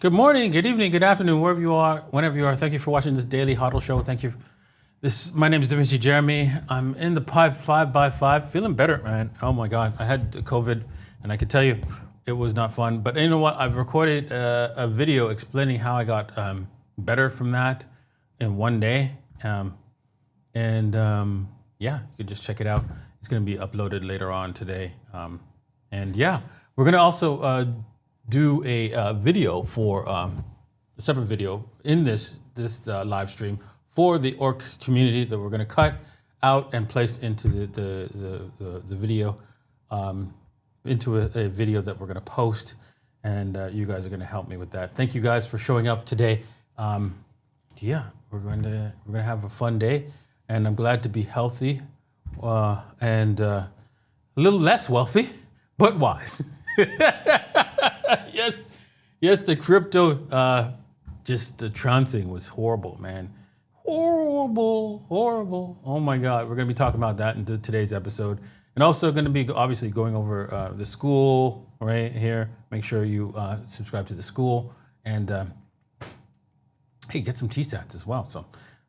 Good morning, good evening, good afternoon, wherever you are, whenever you are. Thank you for watching this daily huddle show. Thank you. My name is DaVinci Jeremy. I'm in the pipe 5x5, feeling better, man. Oh my God, I had COVID, and I can tell you, it was not fun. But you know what? I've recorded a video explaining how I got better from that in one day, yeah, you can just check it out. It's going to be uploaded later on today, and yeah, we're going to also do a video for a separate video in this live stream for the ORC community that we're going to cut out and place into the video, into a video that we're going to post, and you guys are going to help me with that. Thank you guys for showing up today. Yeah, we're going to have a fun day, and I'm glad to be healthy and a little less wealthy, but wise. Yes, the crypto, just the trouncing was horrible, man. Horrible. Oh my God, we're gonna be talking about that in today's episode. And also gonna be obviously going over the school right here. Make sure you subscribe to the school and hey, get some TATS as well. So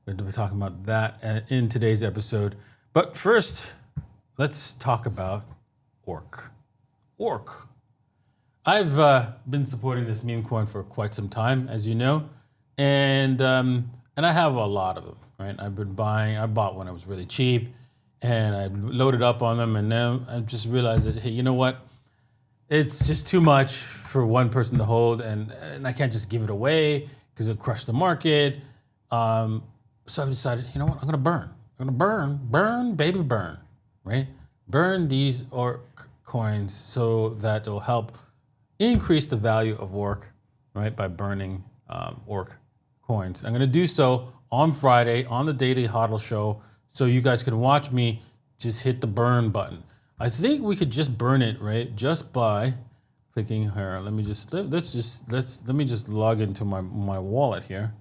we're gonna be talking about that in today's episode. But first, let's talk about ORC. ORC. I've been supporting this meme coin for quite some time, as you know, and I have a lot of them, right? I've been buying. I bought when it was really cheap, and I loaded up on them, and now I just realized that, hey, you know what? It's just too much for one person to hold, and I can't just give it away because it'll crush the market. So I've decided, you know what? I'm gonna burn. I'm gonna burn, baby, burn, right? Burn these ORC coins so that it'll help increase the value of ORC, right, by burning ORC coins. I'm gonna do so on Friday on the Daily Huddle Show, so you guys can watch me just hit the burn button. I think we could just burn it, right, just by clicking here. Let me just log into my wallet here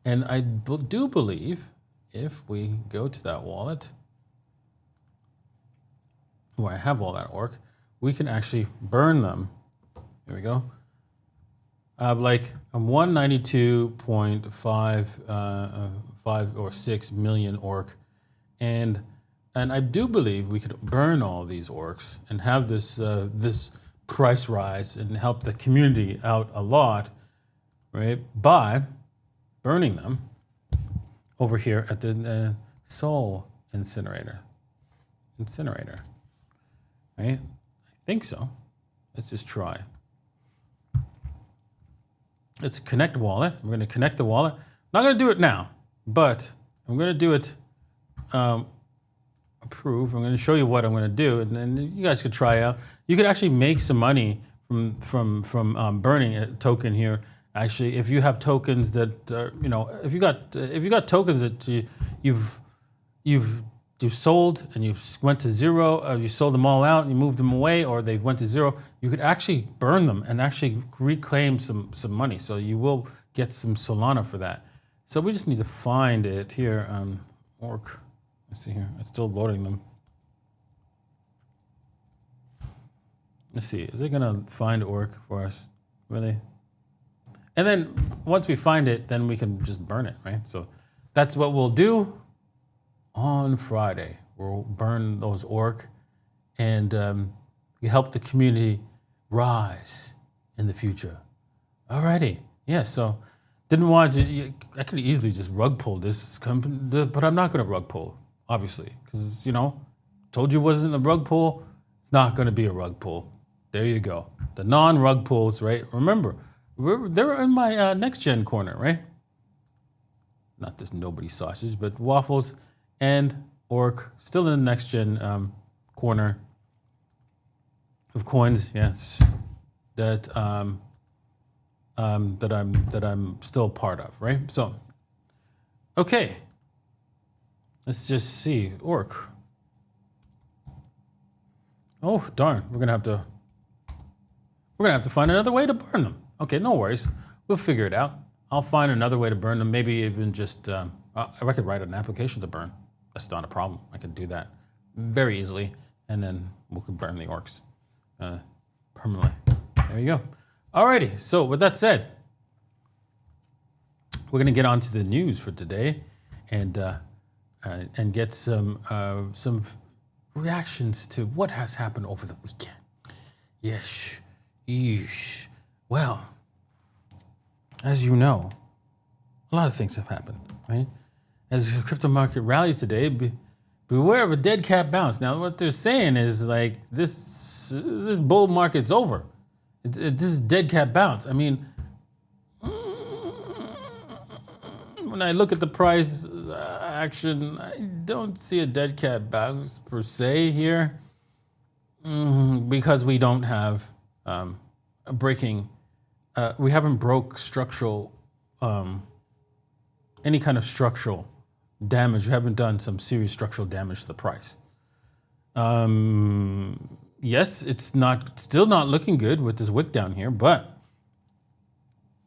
and I do believe if we go to that wallet where I have all that ORC, we can actually burn them. Here we go. I have like 192.5 or 6 million ORC, and I do believe we could burn all these ORCs and have this this price rise and help the community out a lot, right? By burning them over here at the Soul incinerator, right? I think so. Let's just try. Let's connect wallet. We're going to connect the wallet. Not going to do it now, but I'm going to do it. Approve. I'm going to show you what I'm going to do, and then you guys could try out. You could actually make some money from burning a token here. Actually, if you have tokens that if you got tokens that you've sold and you went to zero, you sold them all out and you moved them away, or they went to zero, you could actually burn them and actually reclaim some money. So you will get some Solana for that. So we just need to find it here. ORC, let's see here. It's still loading them. Let's see, is it gonna find ORC for us, really? And then once we find it, then we can just burn it, right? So that's what we'll do. On Friday, we'll burn those ORC and help the community rise in the future. Alrighty, yeah. So didn't want to. I could easily just rug pull this company, but I'm not going to rug pull, obviously, because told you it wasn't a rug pull. It's not going to be a rug pull. There you go. The non-rug pulls, right? Remember, they're in my next gen corner, right? Not this nobody sausage, but waffles. And ORC still in the next gen corner of coins, yes, that I'm still part of, right? So, okay, let's just see ORC. Oh darn, we're gonna have to find another way to burn them. Okay, no worries, we'll figure it out. I'll find another way to burn them. Maybe even just I could write an application to burn. That's not a problem. I can do that very easily, and then we can burn the ORCs permanently. There you go. Alrighty. So with that said, we're going to get on to the news for today, and get some reactions to what has happened over the weekend. Yes. Yeesh. Well, as you know, a lot of things have happened, right? As the crypto market rallies today, beware of a dead cat bounce. Now, what they're saying is like this bull market's over. This is dead cat bounce. I mean, when I look at the price action, I don't see a dead cat bounce per se here, because we don't have a breaking. We haven't broke structural, any kind of structural damage. We haven't done some serious structural damage to the price. Yes, it's still not looking good with this wick down here, but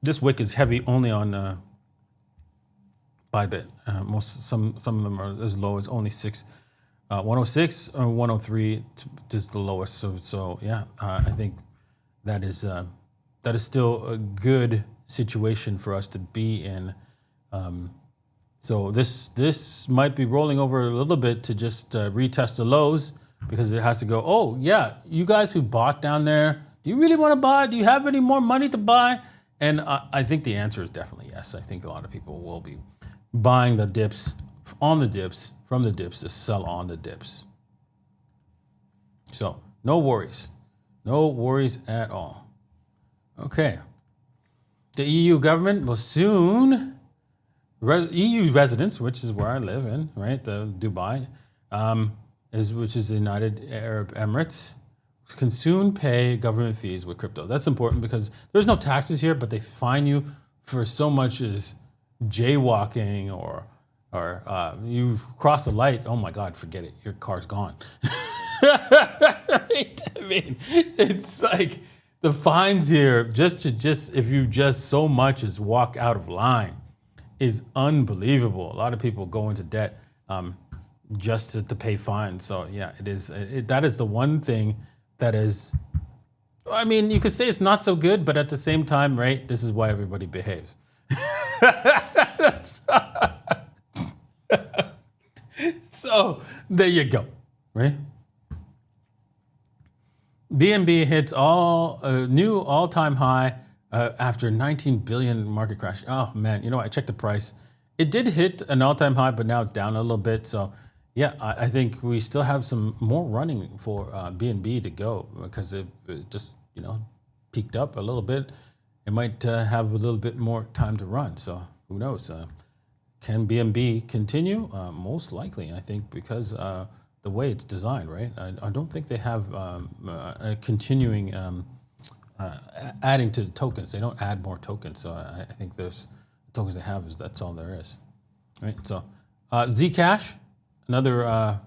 this wick is heavy only on Bybit. Some of them are as low as only 106 or 103 is the lowest. So yeah, I think that is still a good situation for us to be in. So this might be rolling over a little bit to just retest the lows, because it has to go, oh yeah, you guys who bought down there, do you really want to buy? Do you have any more money to buy? And I think the answer is definitely yes. I think a lot of people will be buying the dips on the dips, from the dips, to sell on the dips. So no worries at all. Okay. The EU government will soon, EU residents, which is where I live in, right, the Dubai, which is the United Arab Emirates, can soon pay government fees with crypto. That's important because there's no taxes here, but they fine you for so much as jaywalking or you cross the light. Oh my God, forget it. Your car's gone. Right? I mean, it's like the fines here if you just so much as walk out of line is unbelievable. A lot of people go into debt just to pay fines. So yeah, that is the one thing that is, I mean, you could say it's not so good, but at the same time, right, this is why everybody behaves. So there you go, right? BNB hits new all-time high after 19 billion market crash. Oh man, you know, I checked the price. It did hit an all-time high, but now it's down a little bit. So yeah, I think we still have some more running for BNB to go, because it just, you know, peaked up a little bit. It might have a little bit more time to run. So who knows? Can BNB continue? Most likely, I think, because the way it's designed, right? I don't think they have a continuing adding to the tokens. They don't add more tokens. So I think there's tokens they have that's all there is, right? So Zcash, another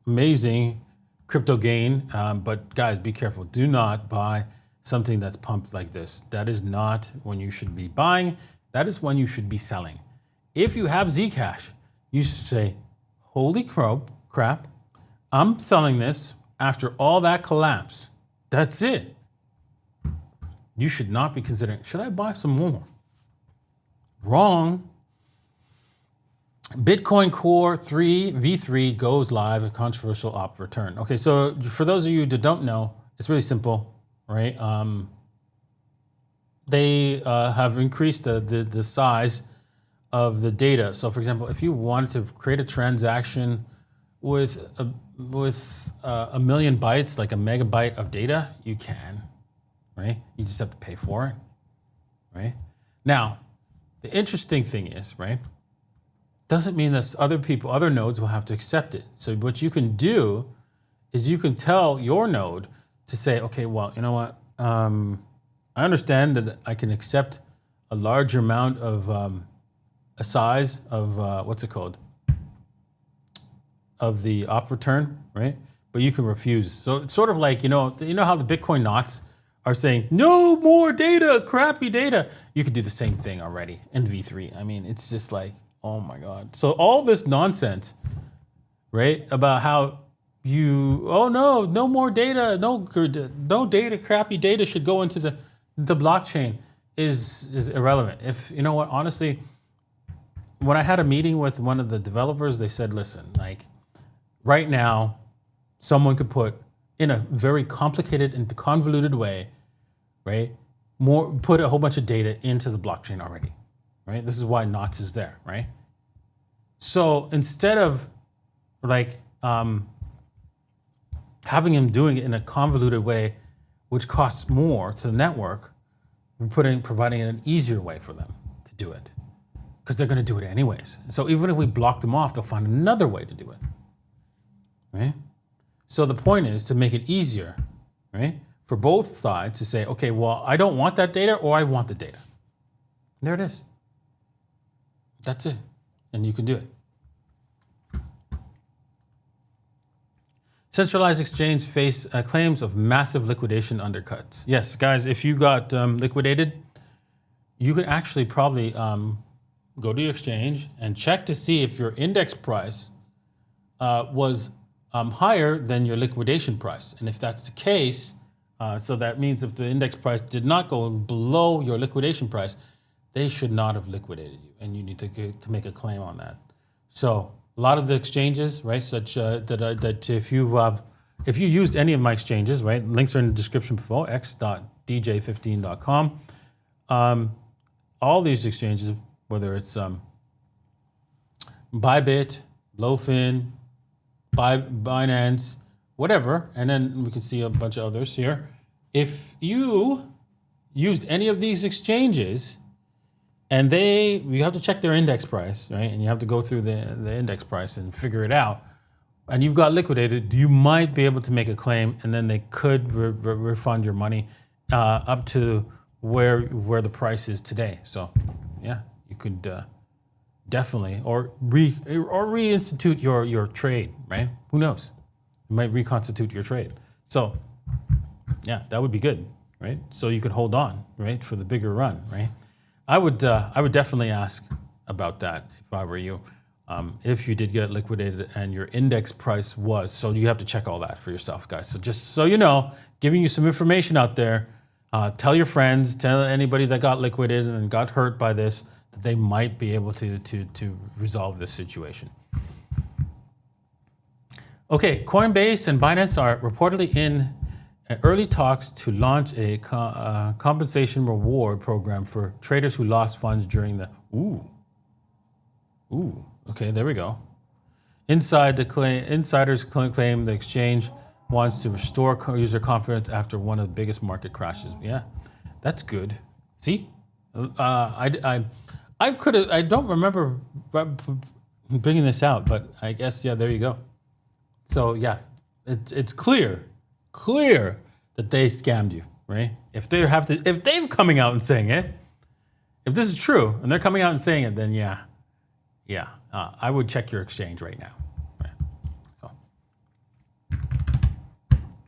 amazing crypto gain. But guys, be careful. Do not buy something that's pumped like this. That is not when you should be buying. That is when you should be selling. If you have Zcash, you should say, holy crap, I'm selling this after all that collapse. That's it. You should not be considering, should I buy some more? Wrong. Bitcoin Core 3 V3 goes live, a controversial op return. Okay, so for those of you that don't know, it's really simple, right? They have increased the size of the data. So for example, if you wanted to create a transaction with a million bytes, like a megabyte of data, you can, right? You just have to pay for it, right? Now, the interesting thing is, right, doesn't mean that other nodes will have to accept it. So what you can do is you can tell your node to say, okay, well, you know what? I understand that I can accept a large amount of a size of what's it called? Of the op return, right? But you can refuse. So it's sort of like, you know how the Bitcoin knots are saying, no more data, crappy data. You could do the same thing already in V3. I mean, it's just like, oh my God. So all this nonsense, right, about how oh no, no more data, no data, crappy data should go into the blockchain is irrelevant. If you know what, honestly, when I had a meeting with one of the developers, they said, listen, like right now, someone could put in a very complicated and convoluted way, right? Put a whole bunch of data into the blockchain already, right? This is why NOTS is there, right? So instead of like having him doing it in a convoluted way, which costs more to the network, we're providing an easier way for them to do it, because they're going to do it anyways. So even if we block them off, they'll find another way to do it, right? So the point is to make it easier, right, for both sides to say, okay, well, I don't want that data, or I want the data. There it is. That's it, and you can do it. Centralized exchange face claims of massive liquidation undercuts. Yes, guys, if you got liquidated, you could actually probably go to your exchange and check to see if your index price was higher than your liquidation price. And if that's the case, so that means if the index price did not go below your liquidation price, they should not have liquidated you, and you need to make a claim on that. So a lot of the exchanges, right, such that if you used any of my exchanges, right, links are in the description below, x.dj15.com. All these exchanges, whether it's Bybit, Lofin, Binance, whatever, and then we can see a bunch of others here. If you used any of these exchanges, and you have to check their index price, right? And you have to go through the index price and figure it out. And you've got liquidated, you might be able to make a claim, and then they could refund your money up to where the price is today. So, yeah, you could definitely or reinstitute your trade, right? Who knows? You might reconstitute your trade. So, yeah, that would be good, right? So you could hold on, right, for the bigger run, right? I would definitely ask about that if I were you. If you did get liquidated and your index price was, so you have to check all that for yourself, guys. So just so you know, giving you some information out there, tell your friends, tell anybody that got liquidated and got hurt by this, that they might be able to resolve this situation. Okay, Coinbase and Binance are reportedly in early talks to launch a compensation reward program for traders who lost funds during the okay, there we go. Insiders claim the exchange wants to restore user confidence after one of the biggest market crashes. Yeah, that's good. See, I don't remember bringing this out, but I guess, yeah, there you go. So yeah, it's clear that they scammed you, right? If they've coming out and saying it, if this is true and they're coming out and saying it, then yeah, I would check your exchange right now. Right. So,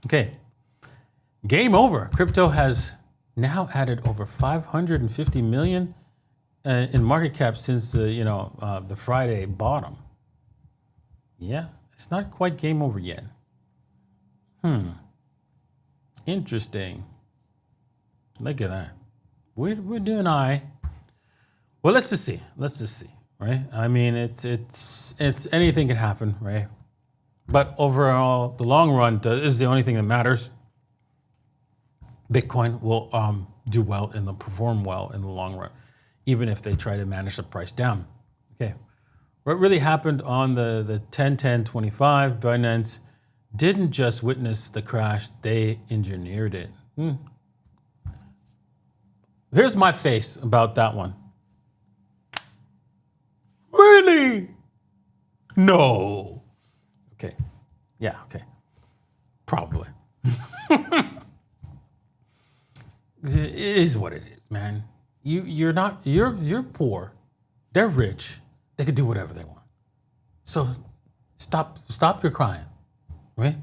okay, game over. Crypto has now added over 550 million in market cap since the Friday bottom. Yeah, it's not quite game over yet. Interesting. Look at that. We're doing all right. Well, let's just see, right? I mean, it's anything can happen, right? But overall, the long run is the only thing that matters. Bitcoin will do well and perform well in the long run, even if they try to manage the price down. Okay, what really happened on the 10-10-25? Binance didn't just witness the crash; they engineered it. Here's my face about that one. Really? No. Okay. Yeah. Okay. Probably. It is what it is, man. You're poor. They're rich. They can do whatever they want. So stop your crying, right?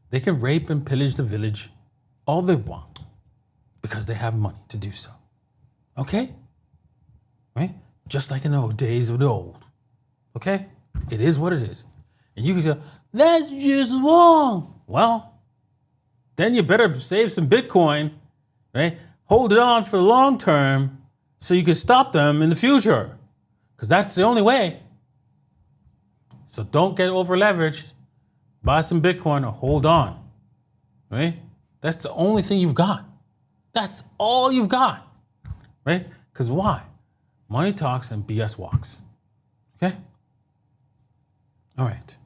They can rape and pillage the village all they want because they have money to do so. Okay? Right? Just like in the old days of the old. Okay? It is what it is. And you can go, That's just wrong. Well, then you better save some Bitcoin, right? Hold it on for the long term so you can stop them in the future, because that's the only way. So don't get over leveraged. Buy some Bitcoin or hold on, right? That's the only thing you've got. That's all you've got, right? Because why? Money talks and BS walks, okay? All right.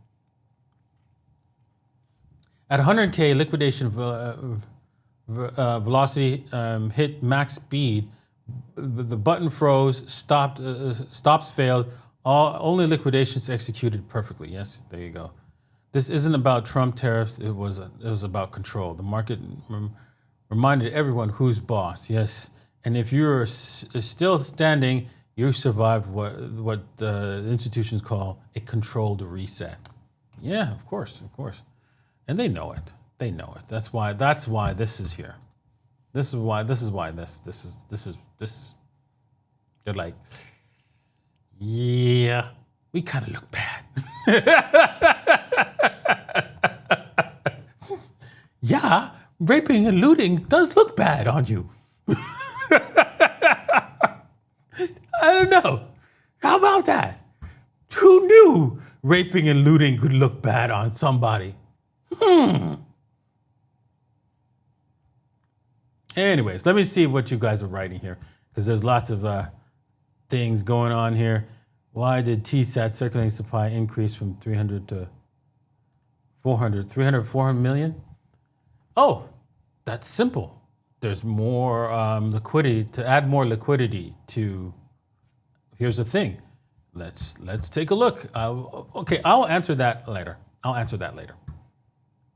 At 100K, liquidation velocity hit max speed. The button froze, stops failed. Only liquidations executed perfectly. Yes, there you go. This isn't about Trump tariffs. It was about control. The market reminded everyone who's boss. Yes, and if you're still standing, you survived what institutions call a controlled reset. Yeah, of course, and they know it. They know it. That's why this is here. This is why this. They're like, yeah, we kind of look bad. Yeah, raping and looting does look bad on you. I don't know. How about that? Who knew raping and looting could look bad on somebody? Anyways, let me see what you guys are writing here, because there's lots of things going on here. Why did TSAT circulating supply increase from 300 to 400? 400 million? Oh, that's simple. There's more liquidity, to add more liquidity to. Here's the thing. Let's take a look. Okay, I'll answer that later.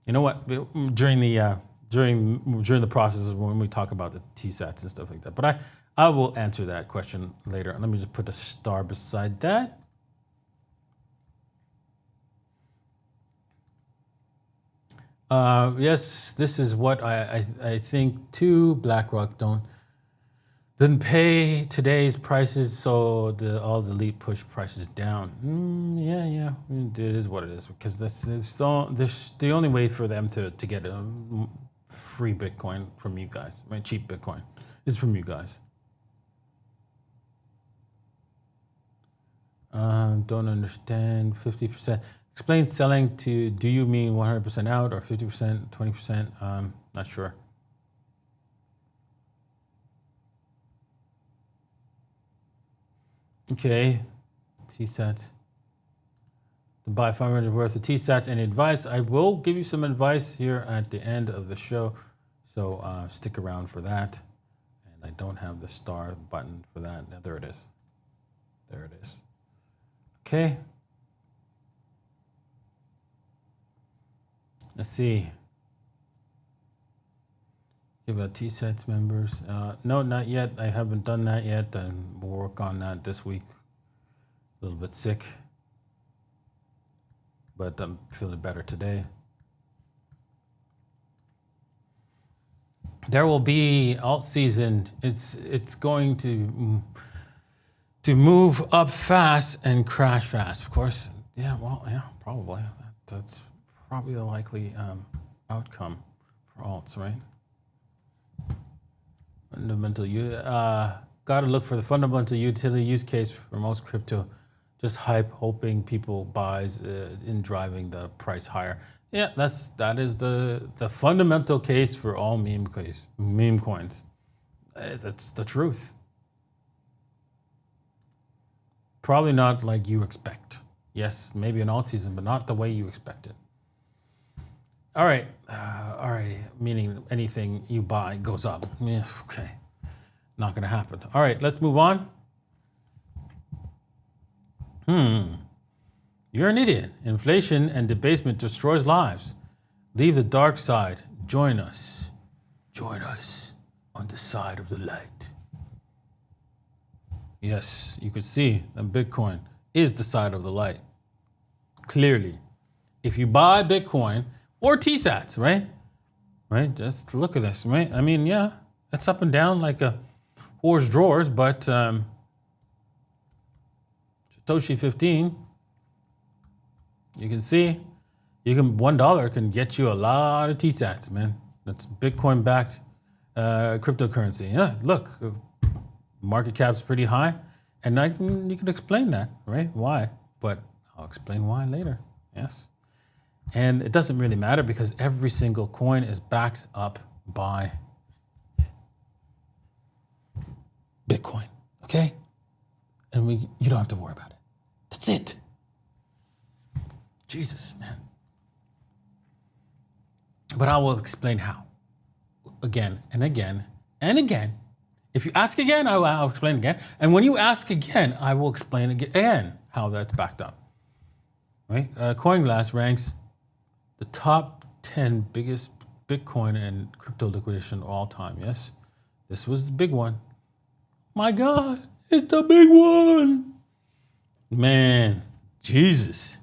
You know what? During the process when we talk about the TSATs and stuff like that. But I will answer that question later. Let me just put a star beside that. Yes, this is what I think too. BlackRock didn't pay today's prices, so all the elite push prices down. Yeah, it is what it is, because this the only way for them to get a free Bitcoin from you guys, right? Cheap Bitcoin is from you guys. Don't understand. 50%. Explain selling to. Do you mean 100% out or 50%, 20%? Not sure. Okay, TSATs. To buy 500 worth of TSATs. Any advice? I will give you some advice here at the end of the show, so stick around for that. And I don't have the star button for that. There it is. There it is. Okay. Let's see. Give out TSATs members. No, not yet. I haven't done that yet. We'll work on that this week. A little bit sick, but I'm feeling better today. There will be Altseason. It's going to move up fast and crash fast. Of course. Yeah. Well. Yeah. Probably. That's probably the likely outcome for alts, right? Fundamental, got to look for the fundamental utility use case for most crypto. Just hype, hoping people buys in driving the price higher. Yeah, that is the fundamental case for all meme coins. That's the truth. Probably not like you expect. Yes, maybe an Altseason, but not the way you expect it. All right, meaning anything you buy goes up. Yeah, okay, not gonna happen. All right, let's move on. You're an idiot. Inflation and debasement destroys lives. Leave the dark side. Join us. Join us on the side of the light. Yes, you can see that Bitcoin is the side of the light. Clearly, if you buy Bitcoin or TSATs, right? Just look at this, right? I mean, yeah, it's up and down like a horse drawers, but Satoshi 15, you can see $1 can get you a lot of TATS, man. That's Bitcoin-backed cryptocurrency. Yeah, look, market cap's pretty high, and you can explain that, right? Why? But I'll explain why later. Yes, and it doesn't really matter because every single coin is backed up by Bitcoin. Okay, and you don't have to worry about it. That's it. Jesus, man. But I will explain how. Again and again and again. If you ask again, I'll explain again. And when you ask again, I will explain again how that's backed up. Right? CoinGlass ranks the top 10 biggest Bitcoin and crypto liquidation of all time. Yes, this was the big one. My God, it's the big one. Man, Jesus,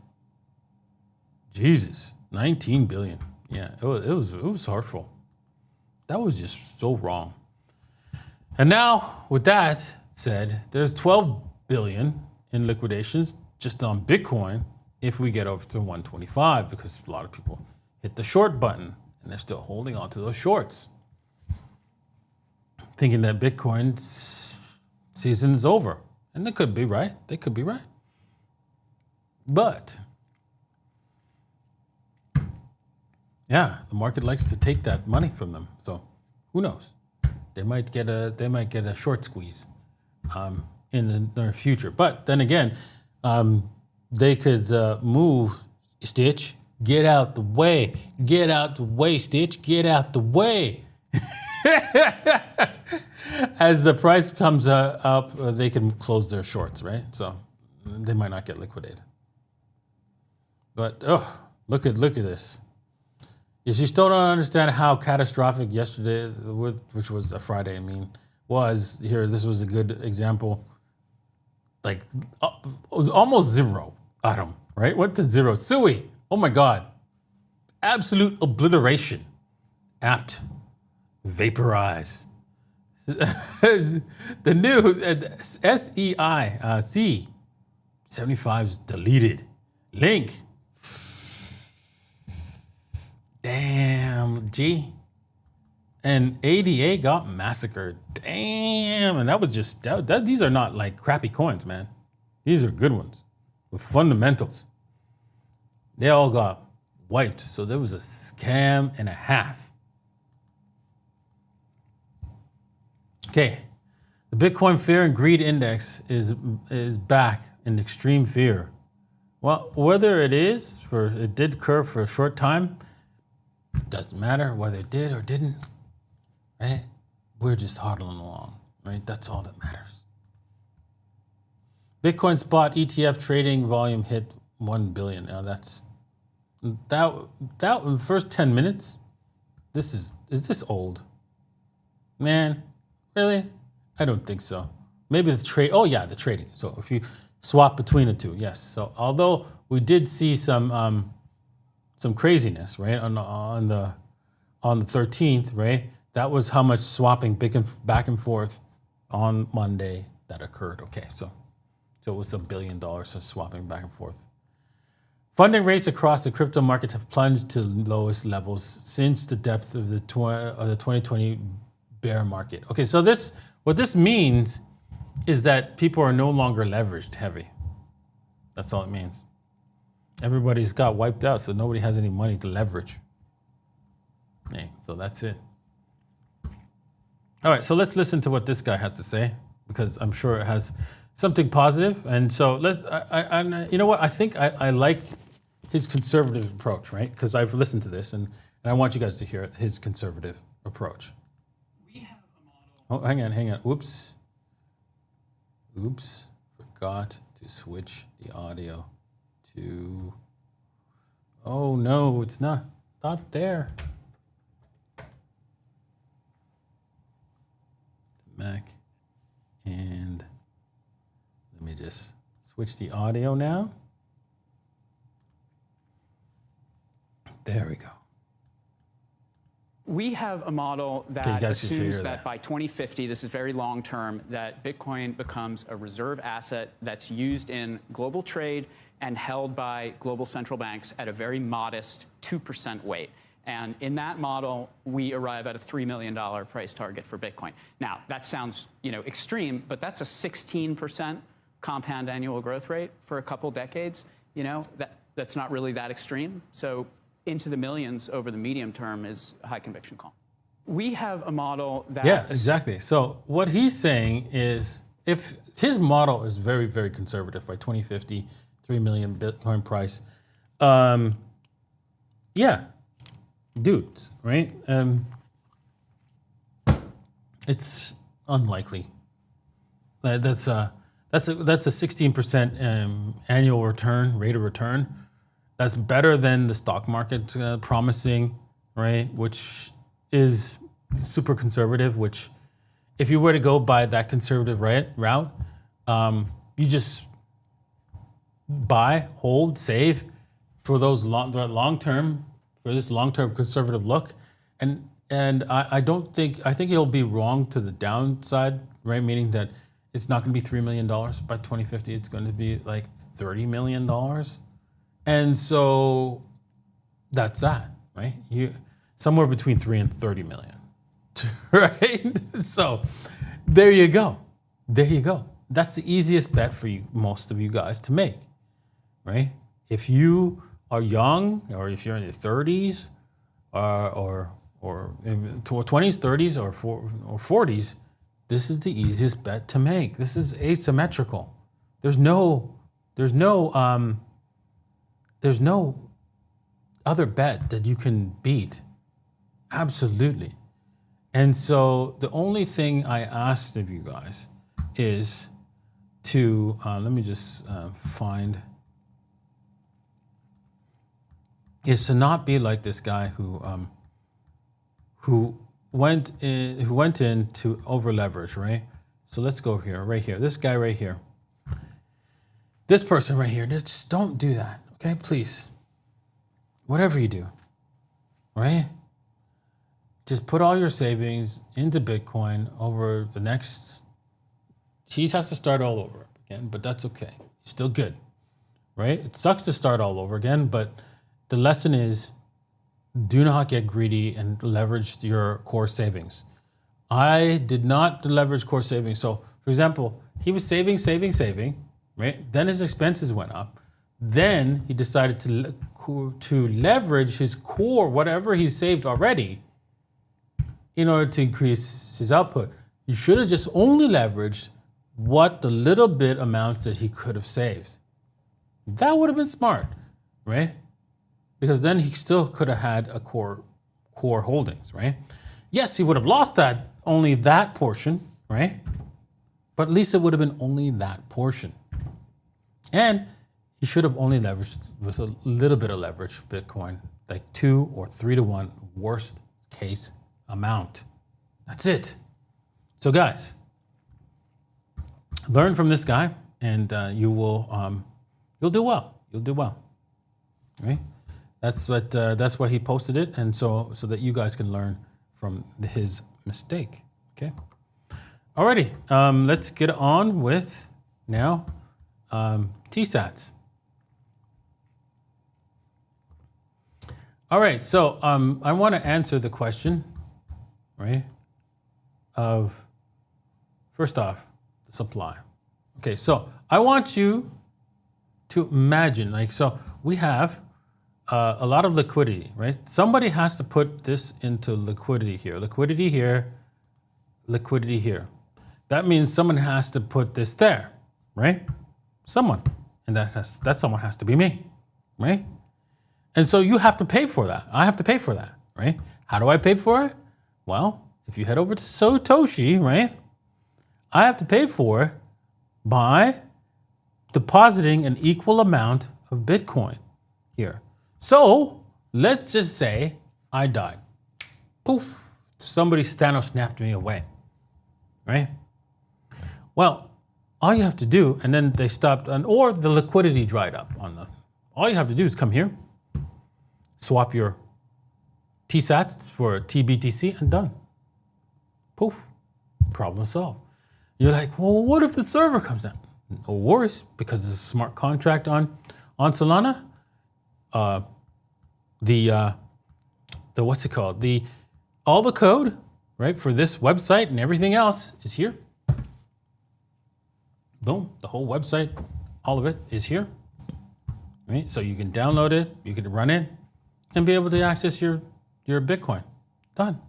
19 billion. Yeah, it was hurtful. That was just so wrong. And now, with that said, there's 12 billion in liquidations just on Bitcoin if we get over to 125, because a lot of people hit the short button and they're still holding on to those shorts, thinking that Bitcoin's season is over. And they could be right. They could be right. But yeah, the market likes to take that money from them. So who knows? They might get a short squeeze in the near future. But then again, they could move. Stitch, get out the way. Get out the way, Stitch. Get out the way. As the price comes up, they can close their shorts, right? So they might not get liquidated. But look at this. If you still don't understand how catastrophic yesterday, which was a Friday, was here. This was a good example. Like it was almost zero. Atom, right? Went to zero. Sui. Oh my God. Absolute obliteration. Apt. Vaporize. The new SEI C 75's deleted. Link. Damn, G. And ADA got massacred. Damn. And that was just, these are not like crappy coins, man. These are good ones with fundamentals. They all got wiped. So there was a scam and a half. Okay. The Bitcoin Fear and Greed Index is back in extreme fear. Well, whether it did curve for a short time, doesn't matter whether it did or didn't, right? We're just hodling along, right? That's all that matters. Bitcoin spot ETF trading volume hit 1 billion. Now that in the first 10 minutes, is this old? Man, really? I don't think so. Maybe the trade, the trading. So if you swap between the two, yes. So although we did see some craziness, right, on the 13th, right? That was how much swapping back and forth on Monday that occurred. Okay, so it was $1 billion of swapping back and forth. Funding rates across the crypto market have plunged to lowest levels since the depth of the 2020 bear market. Okay, so what this means is that people are no longer leveraged heavy. That's all it means. Everybody's got wiped out, so nobody has any money to leverage. Hey, so that's it. All right, so let's listen to what this guy has to say, because I'm sure it has something positive. And so you know what? I think I like his conservative approach, right? Because I've listened to this, and I want you guys to hear his conservative approach. We have a model. Oh, hang on. Oops. Forgot to switch the audio to. Oh no, it's not there. Mac, and let me just switch the audio now. There we go. We have a model that you guys should assumes hear that that. by 2050, this is very long term, that Bitcoin becomes a reserve asset that's used in global trade and held by global central banks at a very modest 2% weight. And in that model, we arrive at a $3 million price target for Bitcoin. Now, that sounds, extreme, but that's a 16% compound annual growth rate for a couple decades. That's not really that extreme. So into the millions over the medium term is a high conviction call. We have a model that... Yeah, exactly. So what he's saying is, if his model is very, very conservative, by 2050, 3 million Bitcoin price, yeah, dudes, right? It's unlikely. That's a 16% annual rate of return. That's better than the stock market promising, right? Which is super conservative. Which, if you were to go by that conservative route, you just buy, hold, save for those long term, for this long term conservative look, and I think he'll be wrong to the downside, right? Meaning that it's not going to be $3 million by 2050. It's going to be like $30 million. And so that's that, right? Somewhere between 3 and 30 million, right? So there you go. There you go. That's the easiest bet for you, most of you guys, to make, right? If you are young, or if you're in your 30s, or in 20s, 30s, or 40s, this is the easiest bet to make. This is asymmetrical. There's no other bet that you can beat. Absolutely. And so the only thing I asked of you guys is to, let me just find, is to not be like this guy who went in to over leverage, right? So let's go here, right here. This guy right here. This person right here, just don't do that, okay? Please. Whatever you do, right? Just put all your savings into Bitcoin over the next... He has to start all over again, but that's okay. Still good, right? It sucks to start all over again, but the lesson is, do not get greedy and leverage your core savings. I did not leverage core savings. So, for example, he was saving, right? Then his expenses went up. Then he decided to leverage his core, whatever he saved already, in order to increase his output. He should have just only leveraged what the little bit amounts that he could have saved. That would have been smart, right? Because then he still could have had a core holdings, right? Yes, he would have lost only that portion, right? But at least it would have been only that portion. And he should have only leveraged with a little bit of leverage Bitcoin, like 2 or 3 to 1 worst case amount. That's it. So guys, learn from this guy, and you'll do well. You'll do well, right? That's why he posted it, and so that you guys can learn from his mistake. Okay. Alrighty, let's get on with now TSATs. All right, so I want to answer the question, right? Of first off, the supply. Okay, so I want you to imagine, so we have a lot of liquidity, right? Somebody has to put this into liquidity here, liquidity here, liquidity here. That means someone has to put this there, right? Someone, and that someone has to be me, right? And so you have to pay for that. I have to pay for that, right? How do I pay for it? Well, if you head over to Satoshi, right? I have to pay for it by depositing an equal amount of Bitcoin here. So let's just say I died. Poof, somebody snapped me away, right? Well, all you have to do, and then they stopped, or the liquidity dried up all you have to do is come here, swap your TSATs for TBTC and done. Poof, problem solved. You're like, well, what if the server comes down? No worries, because it's a smart contract on Solana. The what's it called? All the code, right, for this website and everything else is here. Boom, the whole website, all of it is here. Right? So you can download it, you can run it, and be able to access your Bitcoin. Done.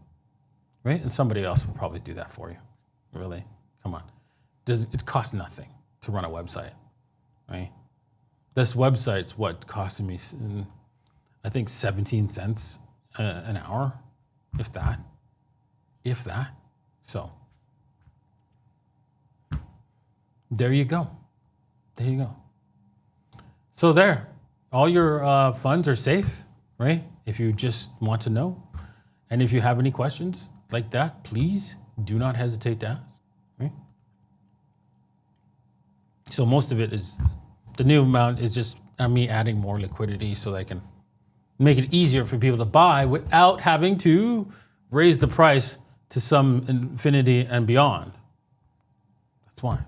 Right? And somebody else will probably do that for you. Really? Come on. It costs nothing to run a website. Right? This website's what costing me, I think 17 cents an hour, if that. So there you go. So there, all your funds are safe, right? If you just want to know. And if you have any questions like that, please do not hesitate to ask, right? So most of it is, the new amount is just me adding more liquidity so that I can make it easier for people to buy without having to raise the price to some infinity and beyond. That's why.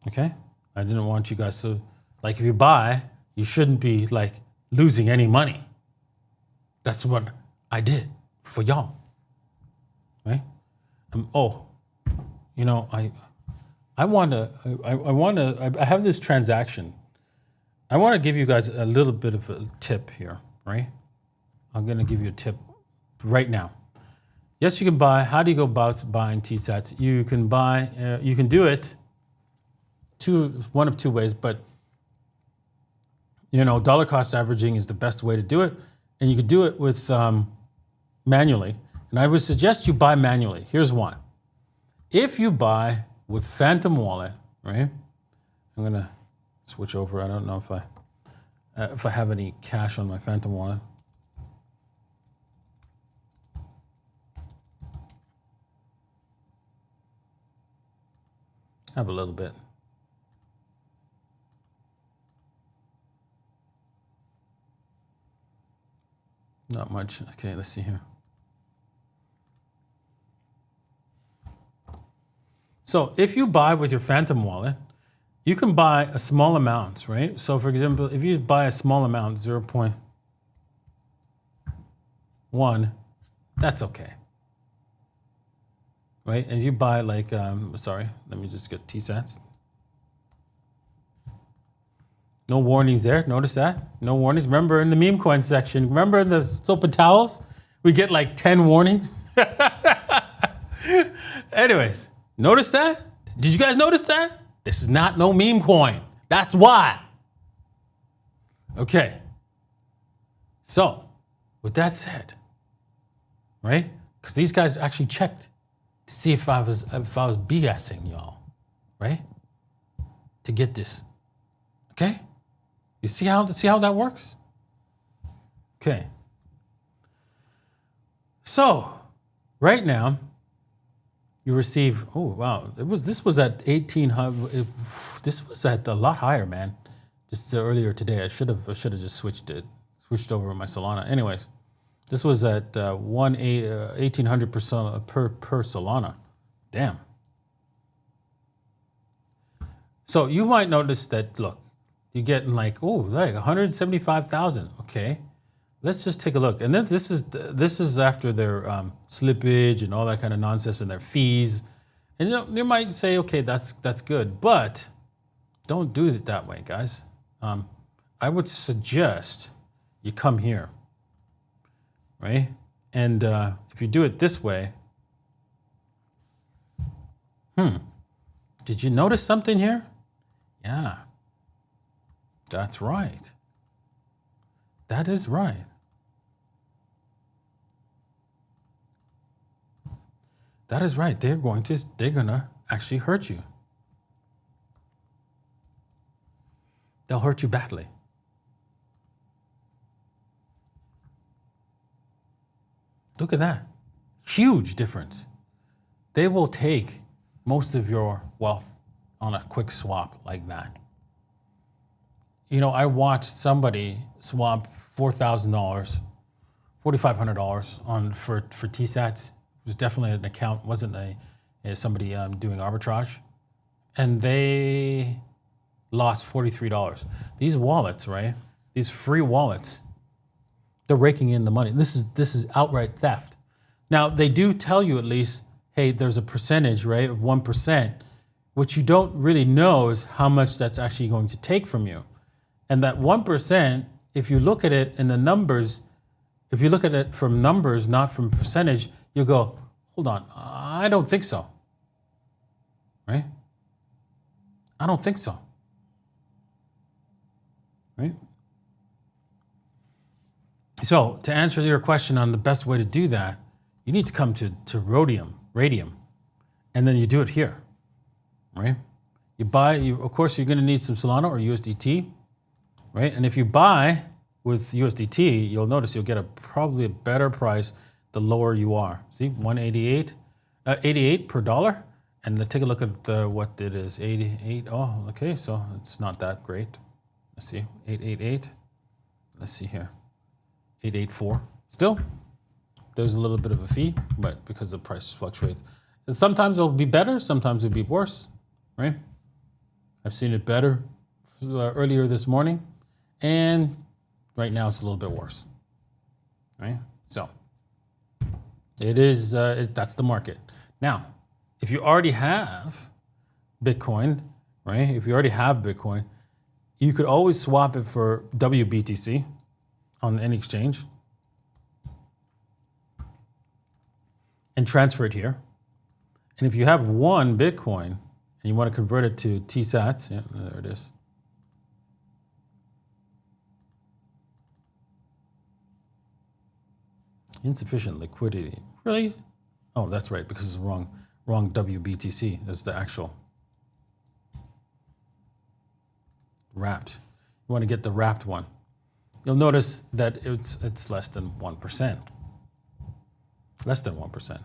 Okay? I didn't want you guys to, like, if you buy, you shouldn't be like losing any money. That's what I did for y'all. Right? You know, I have this transaction. I want to give you guys a little bit of a tip here, right? I'm going to give you a tip right now. Yes, you can buy. How do you go about buying TSATs? You can buy, you can do it one of two ways, but you know, dollar cost averaging is the best way to do it. And you can do it with manually. And I would suggest you buy manually. Here's one. If you buy with Phantom Wallet, right? I'm going to switch over. I don't know if I have any cash on my Phantom Wallet. I have a little bit. Not much. Okay, let's see here. So if you buy with your Phantom Wallet, you can buy a small amount, right? So for example, if you buy a small amount, 0.1, that's okay. Right? And you buy like, sorry, let me just get TSATs. No warnings there, notice that? No warnings. Remember in the meme coin section, remember in the soap and towels? We get like 10 warnings. Anyways, notice that? Did you guys notice that? This is not no meme coin. That's why. Okay. So, with that said, right? Because these guys actually checked to see if I was BSing y'all, right? To get this. Okay? You see how that works? Okay. So, right now, you receive, oh wow, this was at 1800, this was at a lot higher, man. Just earlier today, I should have just switched over my Solana. Anyways, this was at 1800 per Solana. Damn. So you might notice that, look, you're getting like 175,000. Okay, let's just take a look. And then this is after their slippage and all that kind of nonsense and their fees. And you might say, okay, that's good, but don't do it that way, guys. I would suggest you come here, right? And if you do it this way, did you notice something here? Yeah. That's right. That is right. That is right. They're gonna actually hurt you. They'll hurt you badly. Look at that. Huge difference. They will take most of your wealth on a quick swap like that. You know, I watched somebody swap $4,000 $4,500 on for TSATs. It was definitely an account, wasn't somebody doing arbitrage, and they lost $43. These wallets, right? These free wallets, they're raking in the money. This is outright theft. Now they do tell you at least, hey, there's a percentage, right, of 1%. What you don't really know is how much that's actually going to take from you. And that 1%, if you look at it in the numbers, if you look at it from numbers, not from percentage, you'll go, hold on, I don't think so. Right? I don't think so. Right? So to answer your question on the best way to do that, you need to come to Radium, and then you do it here. Right? Of course, you're going to need some Solana or USDT, right? And if you buy with USDT, you'll notice you'll get probably a better price the lower you are. See, 88 per dollar. And let's take a look at what it is, 88. Oh, okay, so it's not that great. Let's see, 888. Let's see here, 884. Still, there's a little bit of a fee, but because the price fluctuates. And sometimes it'll be better, sometimes it'll be worse. Right? I've seen it better earlier this morning, and right now it's a little bit worse. Right? So it is. That's the market. Now, if you already have Bitcoin, right? If you already have Bitcoin, you could always swap it for WBTC on any exchange and transfer it here. And if you have one Bitcoin and you want to convert it to TSATs, yeah, there it is. Insufficient liquidity. Really? Oh, that's right, because it's wrong WBTC. That's the actual wrapped. You want to get the wrapped one. You'll notice that it's less than 1%. Less than 1%.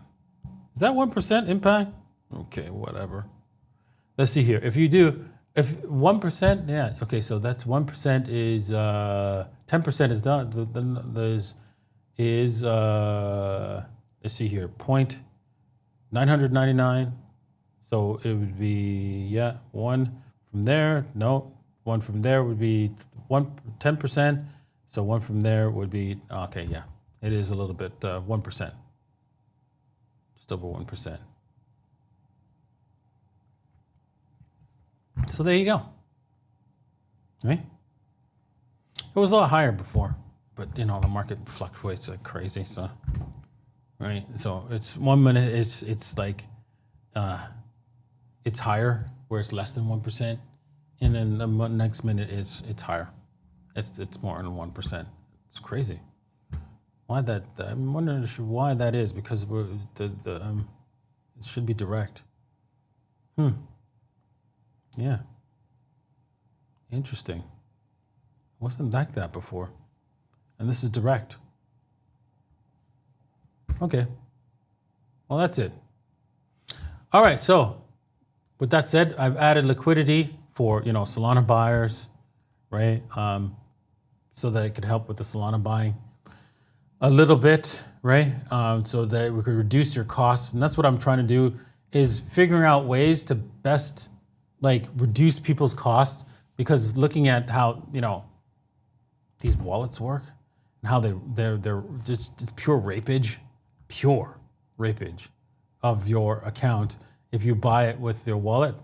Is that 1% impact? Okay, whatever. Let's see here. If 1%, yeah, okay, so that's 1% is 10% is done. Let's see here, 0.999. So it would be, one from there. No, one from there would be 10%. So one from there would be, okay, yeah, it is a little bit 1%. Just over 1%. So there you go. Right? It was a lot higher before, but the market fluctuates like crazy. So, right? So it's 1 minute it's like it's higher where it's less than 1%, and then the next minute it's higher. It's more than 1%. It's crazy. Why that? I'm wondering why that is, because it should be direct. Yeah. Interesting. Wasn't like that before. And this is direct. Okay. Well, that's it. All right. So with that said, I've added liquidity for, Solana buyers, right? So that it could help with the Solana buying a little bit, right? So that we could reduce your costs. And that's what I'm trying to do, is figuring out ways to best reduce people's costs, because looking at how these wallets work and how they're just pure rapage of your account if you buy it with your wallet,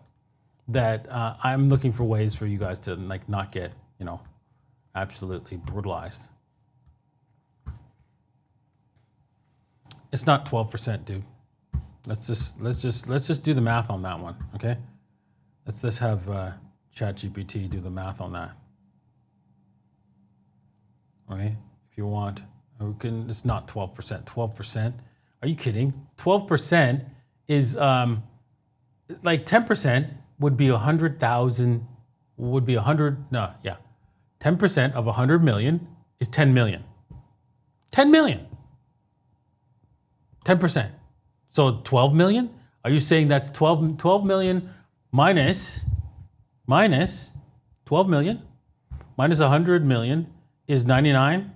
that I'm looking for ways for you guys to not get absolutely brutalized. It's not 12%, dude. Let's just do the math on that one, okay? Let's have ChatGPT do the math on that. All right, if you want, it's not 12%. 12%? Are you kidding? 12% is 10% would be 100,000. Would be 100. No, yeah, 10% of 100 million is 10 million. 10 million. 10%. So 12 million? Are you saying that's 12 million minus 12 million minus 100 million is 99?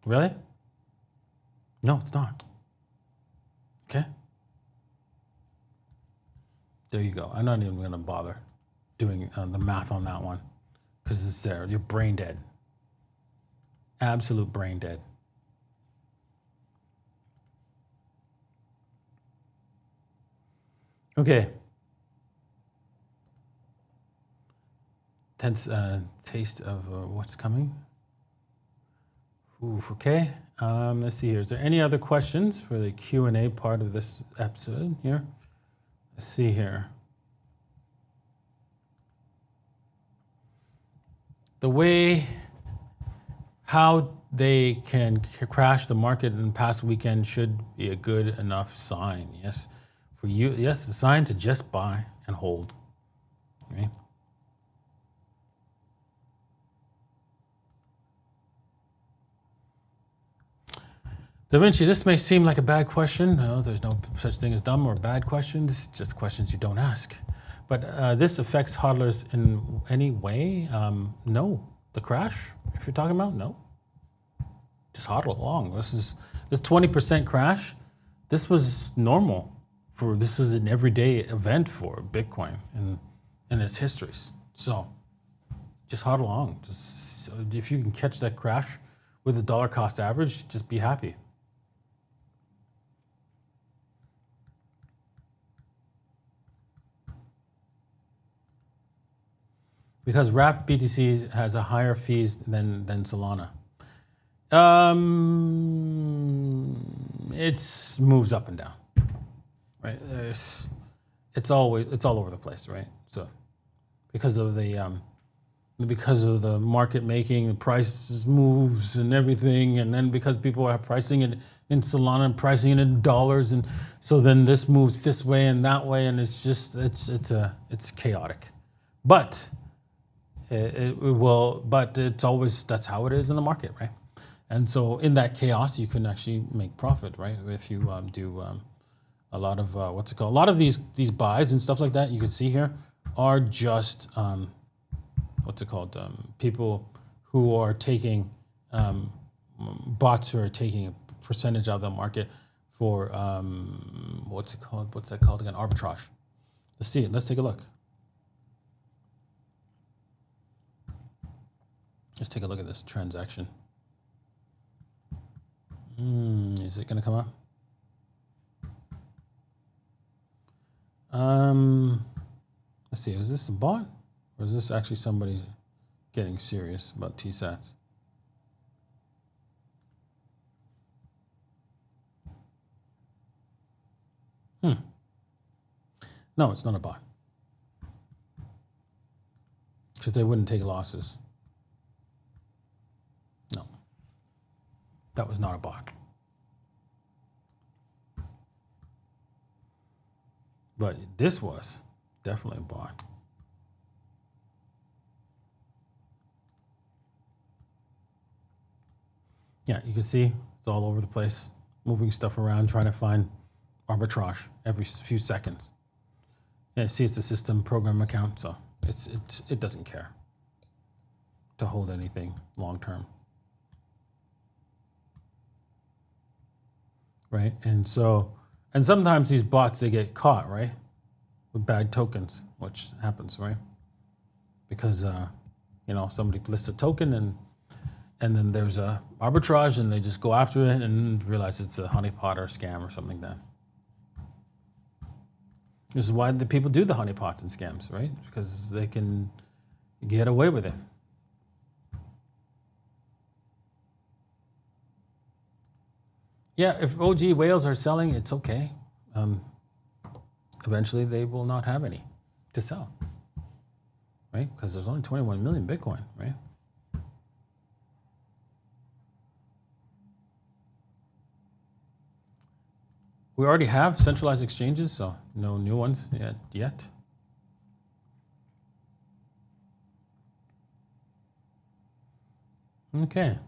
Really? No, it's not. Okay. There you go. I'm not even going to bother doing the math on that one because it's there. You're brain dead. Absolute brain dead. Okay. Tense taste of what's coming. Oof, okay. Let's see here. Is there any other questions for the Q&A part of this episode here? Let's see here. The way how they can crash the market in the past weekend should be a good enough sign. Yes, for you. Yes, a sign to just buy and hold. Okay. Da Vinci, this may seem like a bad question. No, there's no such thing as dumb or bad questions, just questions you don't ask. But this affects hodlers in any way? No. The crash, if you're talking about, no. Just hodl along. This 20% crash. This was normal this is an everyday event for Bitcoin in its histories. So just hodl along. Just if you can catch that crash with a dollar cost average, just be happy. Because Wrapped BTC has a higher fees than Solana. It moves up and down, right? It's all over the place, right? So because of the market making, the prices moves and everything, and then because people are pricing it in Solana and pricing it in dollars, and so then this moves this way and that way, and it's chaotic, but. But it's always, that's how it is in the market, right? And so in that chaos, you can actually make profit, right? If you do a lot of, a lot of these buys and stuff like that, you can see here, are just, people who are taking, bots who are taking a percentage of the market for, what's that called again? Arbitrage. Let's see it, let's take a look. Let's take a look at this transaction. Is it going to come up? Let's see. Is this a bot, or is this actually somebody getting serious about TSATs? No, it's not a bot, because they wouldn't take losses. No, that was not a bot. But this was definitely a bot. Yeah, you can see it's all over the place, moving stuff around, trying to find arbitrage every few seconds. Yeah, see, it's a system program account, so it doesn't care to hold anything long term. Right? And sometimes these bots, they get caught, right? With bad tokens, which happens, right? Because somebody lists a token and then there's a arbitrage and they just go after it and realize it's a honeypot or scam or something like that. This is why the people do the honeypots and scams, right? Because they can get away with it. Yeah, if OG whales are selling, it's okay. Eventually, they will not have any to sell, right? Because there's only 21 million Bitcoin, right? We already have centralized exchanges, so no new ones yet. Okay.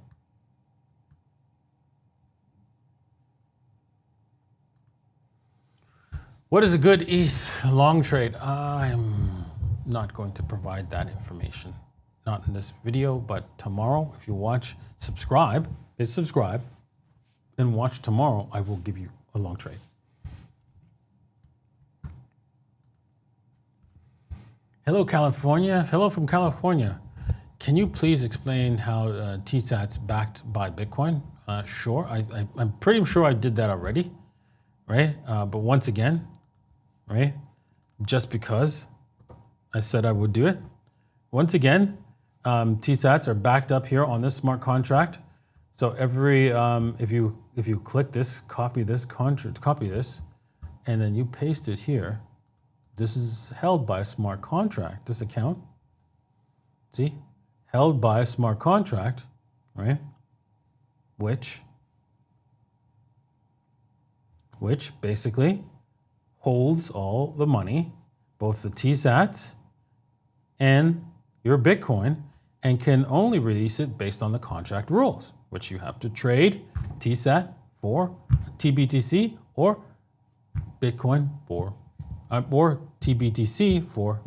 What is a good ETH long trade? I'm not going to provide that information. not in this video, but tomorrow, if you watch, hit subscribe, and watch tomorrow, I will give you a long trade. Hello, California. Hello from California. Can you please explain how TATS backed by Bitcoin? Sure. I'm pretty sure I did that already, right? But once again, right? Just because I said I would do it. Once again, TATS are backed up here on this smart contract. So every if you click this, copy this contract, copy this, and then you paste it here. This is held by a smart contract. This account, see, held by a smart contract, right? Which basically holds all the money, both the TATS and your Bitcoin, and can only release it based on the contract rules, which you have to trade TSAT for TBTC or Bitcoin for, or TBTC for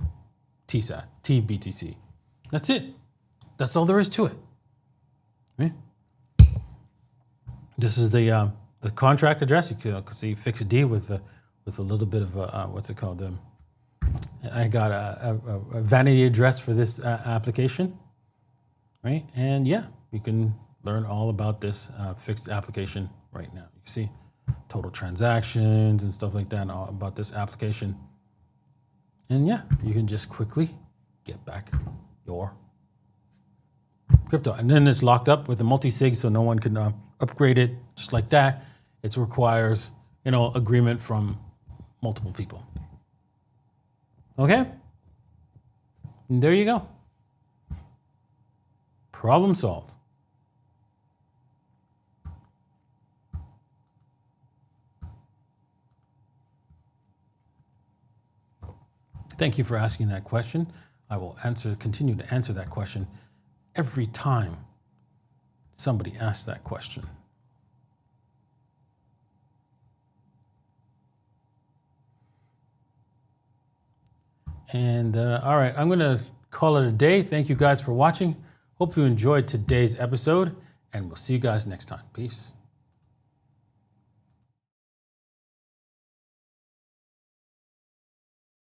TSAT, TBTC. That's it. That's all there is to it. Right? This is the contract address. You can see fixed D with a little bit of what's it called? I got a vanity address for this application, right? And yeah, you can learn all about this fixed application right now. You can see total transactions and stuff like that, and all about this application. And yeah, you can just quickly get back your crypto. And then it's locked up with a multi-sig, so no one can upgrade it just like that. It requires, agreement from multiple people. Okay? And there you go. Problem solved. Thank you for asking that question. I will continue to answer that question every time somebody asks that question. And all right, I'm going to call it a day. Thank you guys for watching. Hope you enjoyed today's episode, and we'll see you guys next time. Peace.